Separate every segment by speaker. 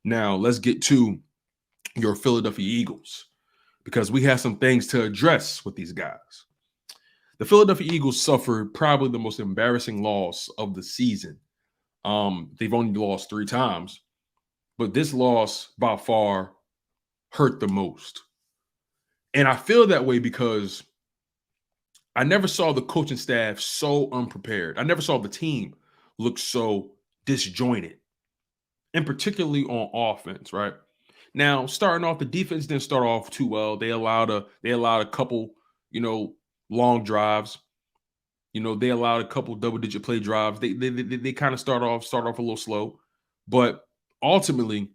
Speaker 1: Now, let's get to your Philadelphia Eagles because we have some things to address with these guys. The Philadelphia Eagles suffered probably the most embarrassing loss of the season. They've only lost 3 times, but this loss by far hurt the most. And I feel that way because I never saw the coaching staff so unprepared. I never saw the team look so disjointed, and particularly on offense, right? Now, starting off, the defense didn't start off too well. They allowed a couple, long drives. They allowed a couple double-digit play drives. They kind of start off a little slow, but ultimately,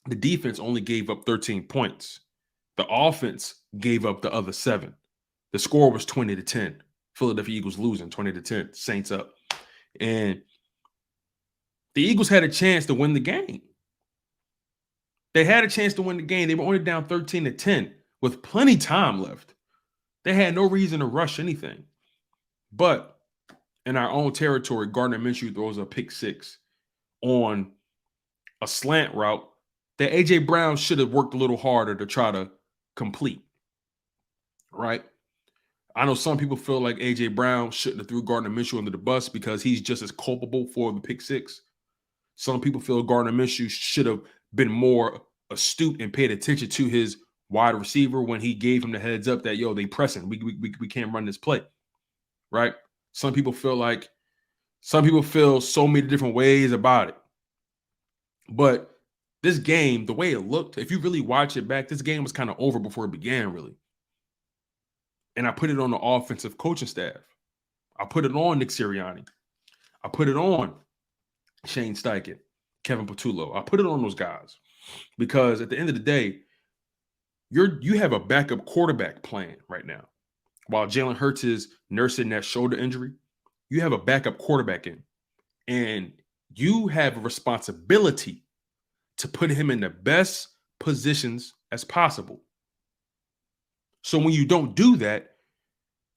Speaker 1: the defense only gave up 13 points. The offense gave up the other 7. The score was 20-10. Philadelphia Eagles losing 20-10. Saints up, and the Eagles had a chance to win the game. They had a chance to win the game. They were only down 13-10 with plenty of time left. They had no reason to rush anything. But in our own territory, Gardner Minshew throws a pick 6 on a slant route that A.J. Brown should have worked a little harder to try to complete, right? I know some people feel like A.J. Brown shouldn't have threw Gardner Minshew under the bus because he's just as culpable for the pick 6. Some people feel Gardner Minshew should have been more astute and paid attention to his wide receiver when he gave him the heads up that, they pressing. We can't run this play, right? Some people feel so many different ways about it. But this game, the way it looked, if you really watch it back, this game was kind of over before it began, really. And I put it on the offensive coaching staff. I put it on Nick Sirianni. I put it on Shane Steichen, Kevin Patullo. I put it on those guys because at the end of the day, you have a backup quarterback playing right now. While Jalen Hurts is nursing that shoulder injury, you have a backup quarterback in, and you have a responsibility to put him in the best positions as possible. So when you don't do that,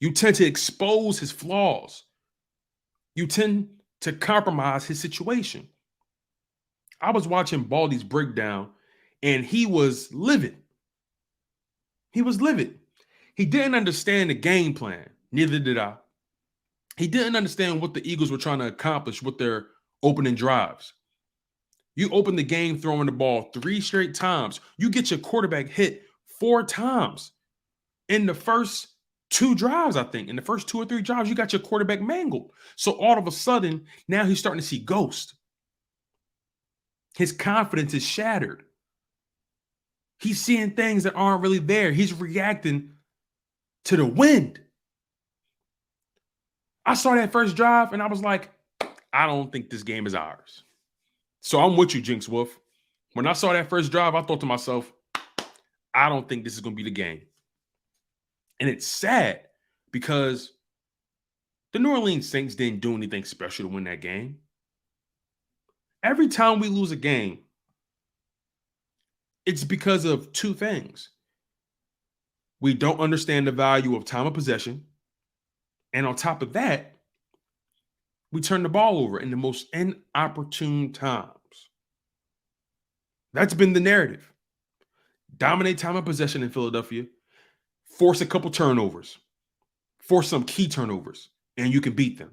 Speaker 1: you tend to expose his flaws. You tend to compromise his situation. I was watching Baldy's breakdown, and he was livid. He was livid. He didn't understand the game plan. Neither did I. He didn't understand what the Eagles were trying to accomplish with their opening drives. You open the game throwing the ball 3 straight times. You get your quarterback hit 4 times in the first 2 drives, I think. In the first 2 or 3 drives, you got your quarterback mangled. So all of a sudden, now he's starting to see ghosts. His confidence is shattered. He's seeing things that aren't really there. He's reacting to the wind. I saw that first drive, and I was like, I don't think this game is ours. So I'm with you, Jinx Wolf. When I saw that first drive, I thought to myself, I don't think this is going to be the game. And it's sad because the New Orleans Saints didn't do anything special to win that game. Every time we lose a game, it's because of 2 things. We don't understand the value of time of possession. And on top of that, we turn the ball over in the most inopportune times. That's been the narrative. Dominate time of possession in Philadelphia, force a couple turnovers, force some key turnovers, and you can beat them.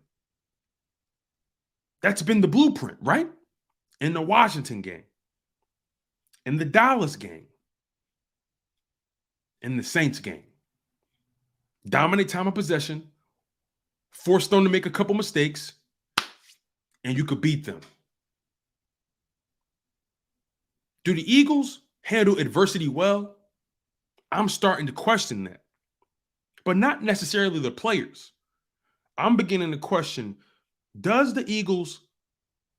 Speaker 1: That's been the blueprint, right? In the Washington game, in the Dallas game, in the Saints game. Dominate time of possession, force them to make a couple mistakes, and you could beat them. Do the Eagles handle adversity well? I'm starting to question that. But not necessarily the players. I'm beginning to question, does the Eagles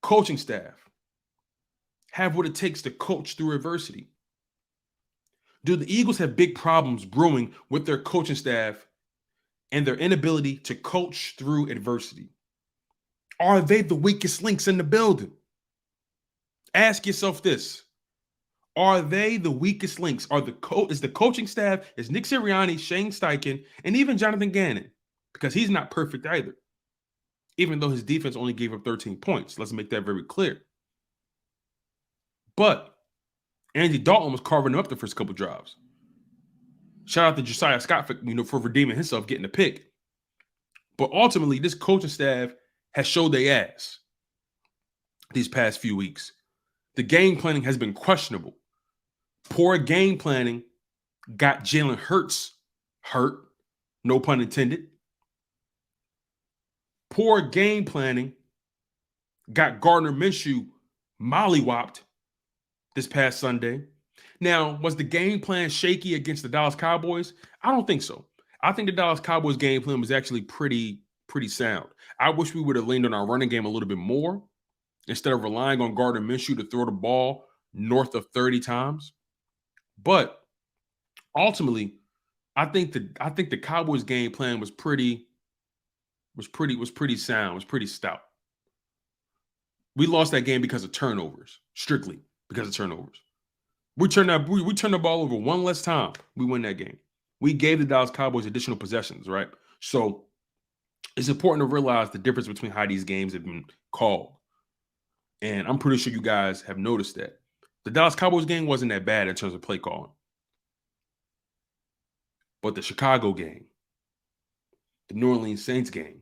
Speaker 1: coaching staff have what it takes to coach through adversity? Do the Eagles have big problems brewing with their coaching staff and their inability to coach through adversity? Are they the weakest links in the building? Ask yourself this. Are they the weakest links? Is the coaching staff, is Nick Sirianni, Shane Steichen, and even Jonathan Gannon, because he's not perfect either, even though his defense only gave up 13 points. Let's make that very clear. But Andy Dalton was carving them up the first couple drives. Shout out to Josiah Scott for redeeming himself, getting the pick. But ultimately, this coaching staff has showed their ass these past few weeks. The game planning has been questionable. Poor game planning got Jalen Hurts hurt, no pun intended. Poor game planning got Gardner Minshew mollywopped this past Sunday. Now, was the game plan shaky against the Dallas Cowboys? I don't think so. I think the Dallas Cowboys game plan was actually pretty sound. I wish we would have leaned on our running game a little bit more instead of relying on Gardner Minshew to throw the ball north of 30 times. But ultimately, I think the Cowboys game plan was pretty sound, was pretty stout. We lost that game because of turnovers, strictly because of turnovers. We turned the ball over one less time. We win that game. We gave the Dallas Cowboys additional possessions, right? So it's important to realize the difference between how these games have been called. And I'm pretty sure you guys have noticed that. The Dallas Cowboys game wasn't that bad in terms of play calling. But the Chicago game, the New Orleans Saints game,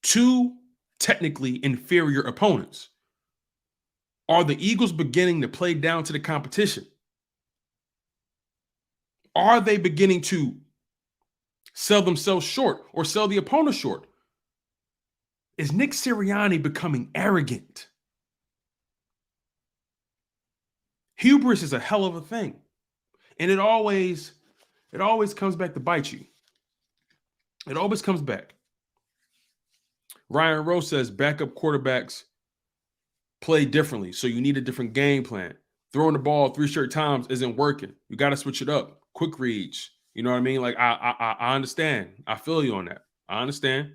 Speaker 1: two technically inferior opponents. Are the Eagles beginning to play down to the competition? Are they beginning to sell themselves short or sell the opponent short? Is Nick Sirianni becoming arrogant? Hubris is a hell of a thing. And it always comes back to bite you. It always comes back. Ryan Rose says backup quarterbacks play differently, so you need a different game plan. Throwing the ball 3 straight times isn't working. You got to switch it up. Quick reads. You know what I mean? Like, I understand. I feel you on that. I understand.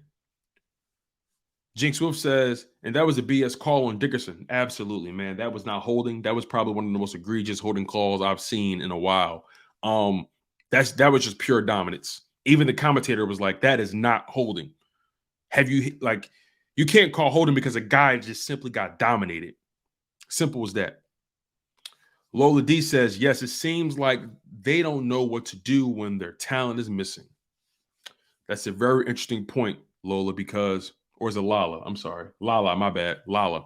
Speaker 1: Jinx Swift says, and that was a BS call on Dickerson. Absolutely, man. That was not holding. That was probably one of the most egregious holding calls I've seen in a while. That was just pure dominance. Even the commentator was like, that is not holding. You can't call holding because a guy just simply got dominated. Simple as that. Lola D says, yes, it seems like they don't know what to do when their talent is missing. That's a very interesting point, Lola, because, or is it Lala? I'm sorry. Lala, my bad. Lala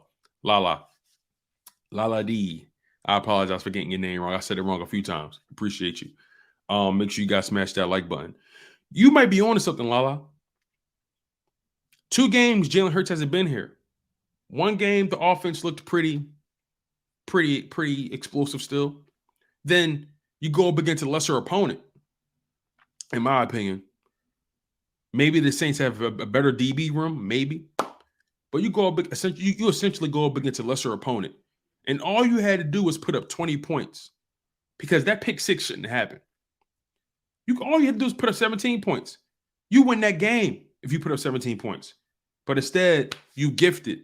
Speaker 1: D. I apologize for getting your name wrong. I said it wrong a few times. Appreciate you. Make sure you guys smash that like button. You might be on to something, Lala. 2 games, Jalen Hurts hasn't been here. 1 game, the offense looked pretty explosive still. Then you go up against a lesser opponent, in my opinion. Maybe the Saints have a better DB room, maybe. But you essentially go up against a lesser opponent. And all you had to do was put up 20 points because that pick 6 shouldn't happen. All you had to do is put up 17 points. You win that game if you put up 17 points. But instead, you gifted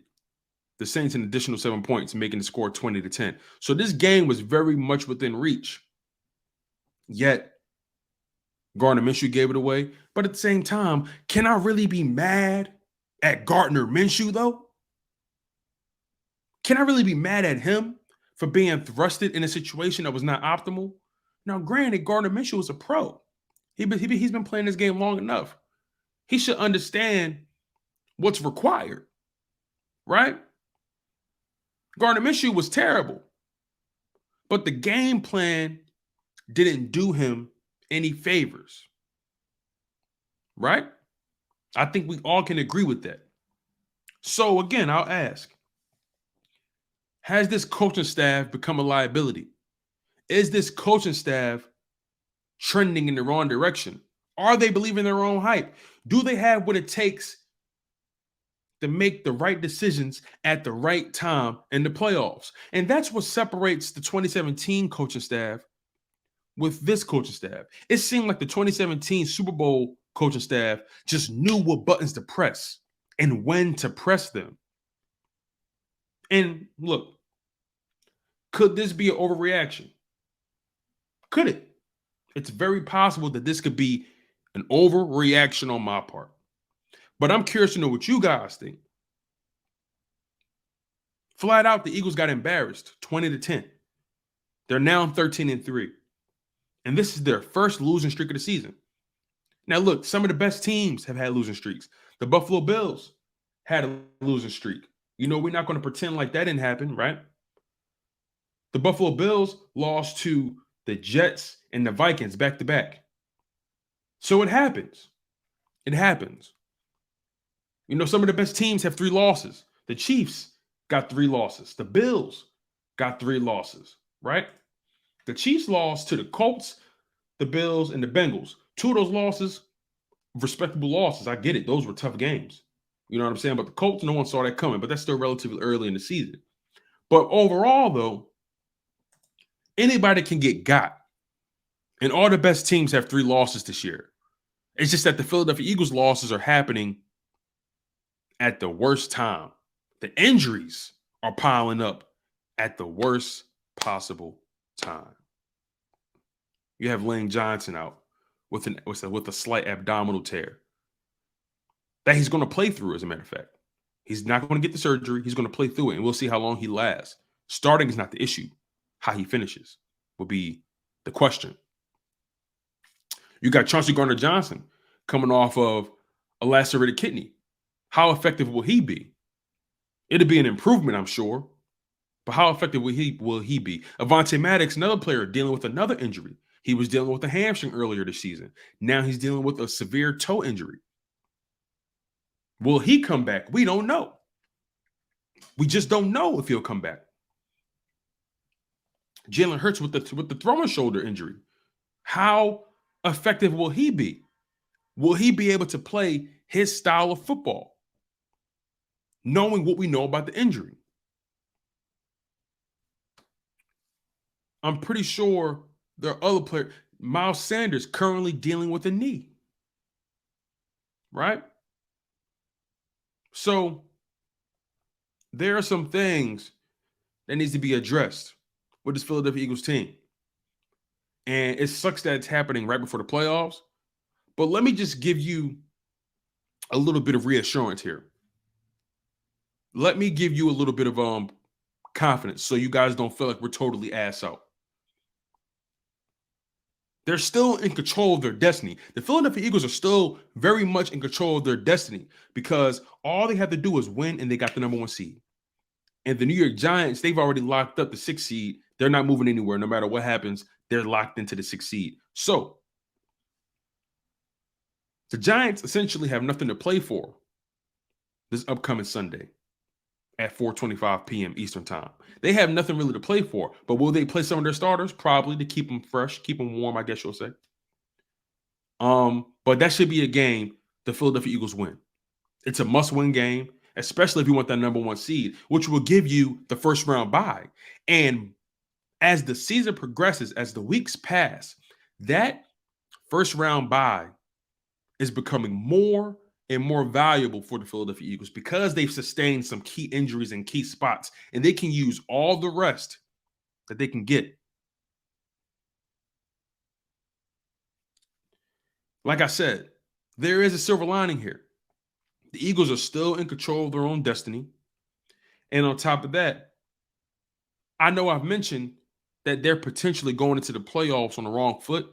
Speaker 1: the Saints an additional 7 points, making the score 20-10. So this game was very much within reach. Yet, Gardner Minshew gave it away. But at the same time, can I really be mad at Gardner Minshew, though? Can I really be mad at him for being thrusted in a situation that was not optimal? Now, granted, Gardner Minshew is a pro. He's been playing this game long enough. He should understand what's required, right? Gardner Minshew was terrible, but the game plan didn't do him any favors, right? I think we all can agree with that. So again, I'll ask, has this coaching staff become a liability? Is this coaching staff trending in the wrong direction? Are they believing their own hype? Do they have what it takes to make the right decisions at the right time in the playoffs? And that's what separates the 2017 coaching staff with this coaching staff. It seemed like the 2017 Super Bowl coaching staff just knew what buttons to press and when to press them. And look, could this be an overreaction? Could it? It's very possible that this could be an overreaction on my part. But I'm curious to know what you guys think. Flat out, the Eagles got embarrassed 20-10. They're now 13-3. And this is their first losing streak of the season. Now, look, some of the best teams have had losing streaks. The Buffalo Bills had a losing streak. We're not going to pretend like that didn't happen, right? The Buffalo Bills lost to the Jets and the Vikings back to back. So it happens. It happens. Some of the best teams have 3 losses. The Chiefs got 3 losses. The Bills got 3 losses, right? The Chiefs lost to the Colts, the Bills, and the Bengals. 2 of those losses, respectable losses. I get it. Those were tough games. You know what I'm saying? But the Colts, no one saw that coming, but that's still relatively early in the season. But overall, though, anybody can get got. And all the best teams have 3 losses this year. It's just that the Philadelphia Eagles losses are happening at the worst time. The injuries are piling up at the worst possible time. You have Lane Johnson out with a slight abdominal tear that he's going to play through, as a matter of fact. He's not going to get the surgery. He's going to play through it, and we'll see how long he lasts. Starting is not the issue. How he finishes will be the question. You got Chauncey Gardner-Johnson coming off of a lacerated kidney. How effective will he be? It'll be an improvement, I'm sure. But how effective will he be? Avonte Maddox, another player, dealing with another injury. He was dealing with a hamstring earlier this season. Now he's dealing with a severe toe injury. Will he come back? We don't know. We just don't know if he'll come back. Jalen Hurts with the throwing shoulder injury. How effective will he be? Will he be able to play his style of football, knowing what we know about the injury? I'm pretty sure there are other players. Miles Sanders currently dealing with a knee, right? So there are some things that needs to be addressed with this Philadelphia Eagles team. And it sucks that it's happening right before the playoffs. But let me just give you a little bit of reassurance here. Let me give you a little bit of confidence so you guys don't feel like we're totally ass out. They're still in control of their destiny. The Philadelphia Eagles are still very much in control of their destiny because all they have to do is win, and they got the number 1 seed. And the New York Giants, they've already locked up the 6th seed. They're not moving anywhere. No matter what happens, they're locked into the 6th seed. So the Giants essentially have nothing to play for this upcoming Sunday at 4:25 p.m. Eastern time. They have nothing really to play for, but will they play some of their starters? Probably, to keep them fresh, keep them warm, I guess you'll say. But that should be a game the Philadelphia Eagles win. It's a must-win game, especially if you want that number 1 seed, which will give you the first round bye. And as the season progresses, as the weeks pass, that first round bye is becoming more and more valuable for the Philadelphia Eagles because they've sustained some key injuries in key spots, and they can use all the rest that they can get. Like I said, there is a silver lining here. The Eagles are still in control of their own destiny. And on top of that, I know I've mentioned that they're potentially going into the playoffs on the wrong foot.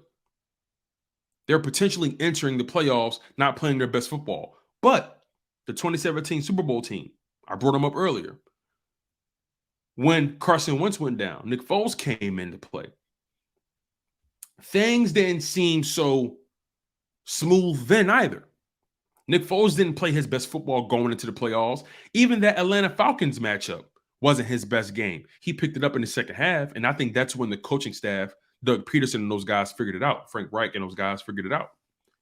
Speaker 1: They're potentially entering the playoffs not playing their best football. But the 2017 Super Bowl team, I brought them up earlier. When Carson Wentz went down, Nick Foles came into play. Things didn't seem so smooth then either. Nick Foles didn't play his best football going into the playoffs. Even that Atlanta Falcons matchup wasn't his best game. He picked it up in the second half, and I think that's when the coaching staff, Doug Peterson and those guys, figured it out. Frank Reich and those guys figured it out.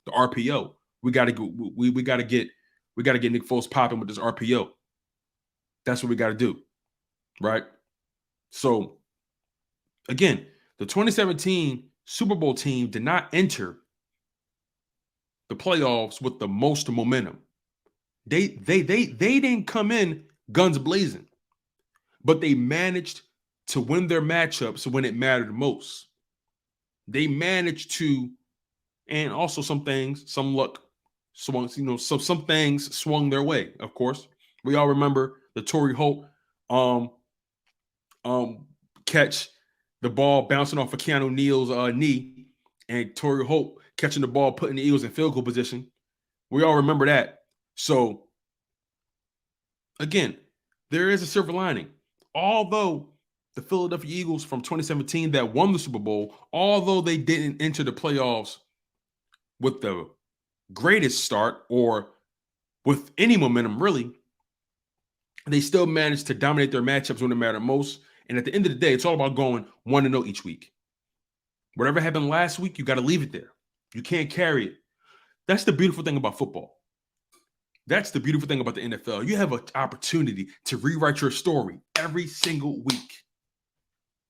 Speaker 1: The RPO. We got to get Nick Foles popping with this RPO. That's what we got to do, right? So, again, the 2017 Super Bowl team did not enter the playoffs with the most momentum. They didn't come in guns blazing, but they managed to win their matchups when it mattered most. They managed to, and also some luck swung, some things swung their way, of course. We all remember the Torrey Holt catch the ball bouncing off of Keanu Neal's knee, and Torrey Holt catching the ball, putting the Eagles in field goal position. We all remember that. So, again, there is a silver lining. Although the Philadelphia Eagles from 2017 that won the Super Bowl, although they didn't enter the playoffs with the greatest start or with any momentum, really, they still managed to dominate their matchups when it mattered most. And at the end of the day, it's all about going 1-0 each week. Whatever happened last week, you got to leave it there. You can't carry it. That's the beautiful thing about football. That's the beautiful thing about the NFL. You have an opportunity to rewrite your story every single week.